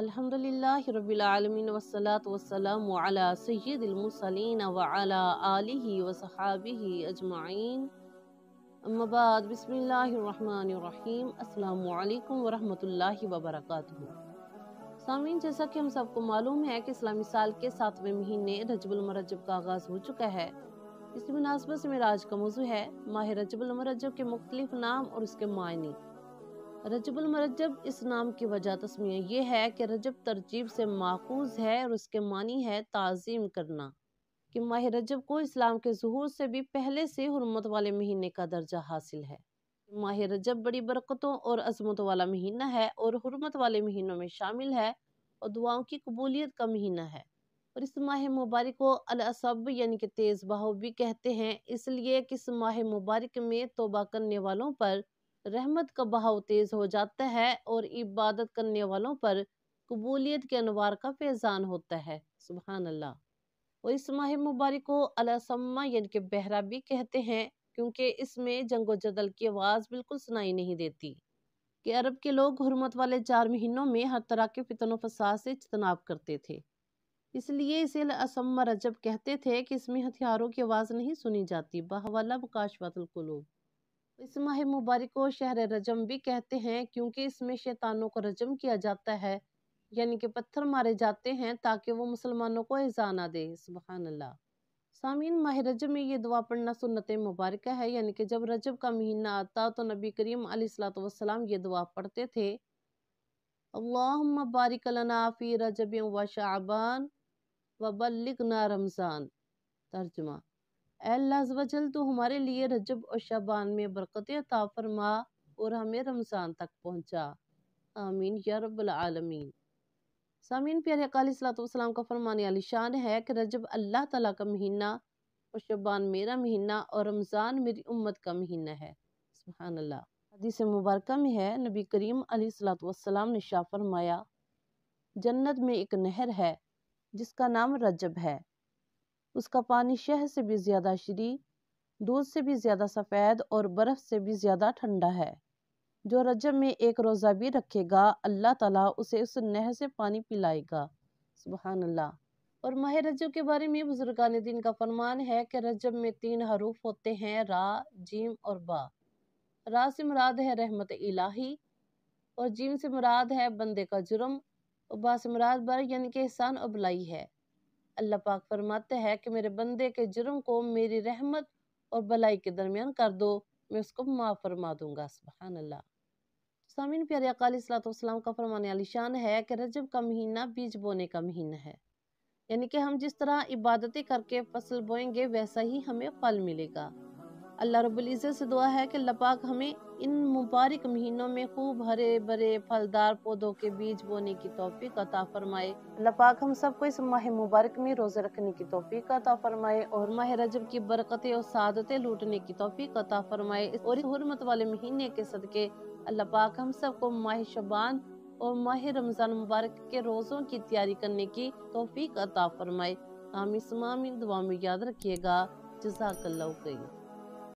अल्हम्दुलिल्लाहि रब्बिल आलमीन वस्सलातु वस्सलामु अला सय्यिदिल मुरसलीन व अला आलिहि व सहाबिहि अजमाइन। अम्मा बाद, बिस्मिल्लाहिर रहमानिर रहीम। अस्सलामु अलैकुम व रहमतुल्लाहि व बरकातुहू। सामीन, जैसा कि हम सबको मालूम है कि इस्लामी साल के 7वें महीने रजबुल मुरज्जब का आगाज हो चुका है। इसी मुनासबत से मेरा आज का मौजू है माह रजबुल मुरज्जब के मुख्तलिफ नाम और उसके मायने। रजबुल मुरज्जब, इस नाम की वजह तस्मिया ये है कि रजब तरजीब से माखूज है और उसके मानी है ताज़ीम करना, कि माह रजब को इस्लाम के ज़ुहूर से भी पहले से हुर्मत वाले महीने का दर्जा हासिल है। माह रजब बड़ी बरकतों और अज़मत वाला महीना है और हुर्मत वाले महीनों में शामिल है और दुआओं की कबूलियत का महीना है। और इस माह मुबारक को अल-असब यानी कि तेज़ बहाव भी कहते हैं, इसलिए कि इस माह मुबारक में तौबा करने वालों पर रहमत का बहाव तेज हो जाता है और इबादत करने वालों पर कबूलियत के अनवार का फैजान होता है। सुभान अल्लाह। और इस माह मुबारक को अलसम्मा यानी कि बहरा भी कहते हैं, क्योंकि इसमें जंगो जदल की आवाज़ बिल्कुल सुनाई नहीं देती। कि अरब के लोग हुर्मत वाले 4 महीनों में हर तरह के फितन फसाद से इज्तनाब करते थे, इसलिए इसे अलसम्मा रजब कहते थे कि इसमें हथियारों की आवाज़ नहीं सुनी जाती। बहवाला मुकाशफतुल कुलूब। इस माह मुबारक को शहर रजम भी कहते हैं, क्योंकि इसमें शैतानों को रजम किया जाता है, यानी कि पत्थर मारे जाते हैं ताकि वो मुसलमानों को इज़ा ना दे। सुभान अल्लाह। सामीन, माह रजब में ये दुआ पढ़ना सुन्नत मुबारक है, यानी कि जब रजब का महीना आता तो नबी करीम अलैहिस्सलातु वस्सलाम ये दुआ पढ़ते थे, अल्लाहुम्मा बारिक लना फी रजब व शाबान व बल्लिगना रमज़ान। तर्जुमा, अल्लाह अज़्ज़ व जल तो हमारे लिए रजब और शबान में बरकत अता फरमा और हमें रमज़ान तक पहुंचा। आमीन या रब्बल आलमीन। सामीन, प्यारे आका अलैहिस्सलातु वस्सलाम का फरमान आलिशान है कि रजब अल्लाह ताला का महीना और शबान मेरा महीना और रमज़ान मेरी उम्मत का महीना है। सुभान अल्लाह। हदीस मुबारक में है, नबी करीम अलैहिस्सलातु वस्सलाम ने शाह फरमाया, जन्नत में एक नहर है जिसका नाम रजब है। उसका पानी शहद से भी ज्यादा श्री, दूध से भी ज्यादा सफ़ेद और बर्फ से भी ज्यादा ठंडा है। जो रजब में एक रोज़ा भी रखेगा, अल्लाह ताला उसे उस नहर से पानी पिलाएगा। सुभान अल्लाह। और माह रजब के बारे में बुजुर्गान दीन का फरमान है कि रजब में 3 हरूफ होते हैं, रा, जीम और बा। रा से मुराद है रहमत इलाही, और जीम से मुराद है बंदे का जुर्म, और बा से मुराद बर यानी कि एहसान और भलाई है। अल्लाह पाक फरमाते हैं कि मेरे बंदे के जुर्म को मेरी रहमत और भलाई के दरमियान कर दो, मैं उसको माफ़ फरमा दूंगा। सुभान अल्लाह। सामीन, प्यारे आका अलैहिस्सलातु वस्सलाम का फरमान आलिशान है कि रजब का महीना बीज बोने का महीना है, यानी कि हम जिस तरह इबादतें करके फसल बोएंगे वैसा ही हमें फल मिलेगा। अल्लाह रब्बुल इज़्ज़त से दुआ है कि अल्लाह पाक हमें इन मुबारक महीनों में खूब हरे भरे फलदार पौधों के बीज बोने की तौफीक अता फरमाए। अल्लाह पाक हम सबको इस माह मुबारक में रोज़े रखने की तौफीक अता फरमाए और माह रजब की बरकतें और सादतें लूटने की तौफीक अता फरमाए। और इस हुर्मत वाले महीने के सदके अल्लाह पाक हम सबको माह शबान और माह रमज़ान मुबारक के रोज़ों की तैयारी करने की तौफीक अता फरमाए। आमीन सुमा आमीन। दुआ में याद रखिएगा। जज़ाकल्लाहु खैर।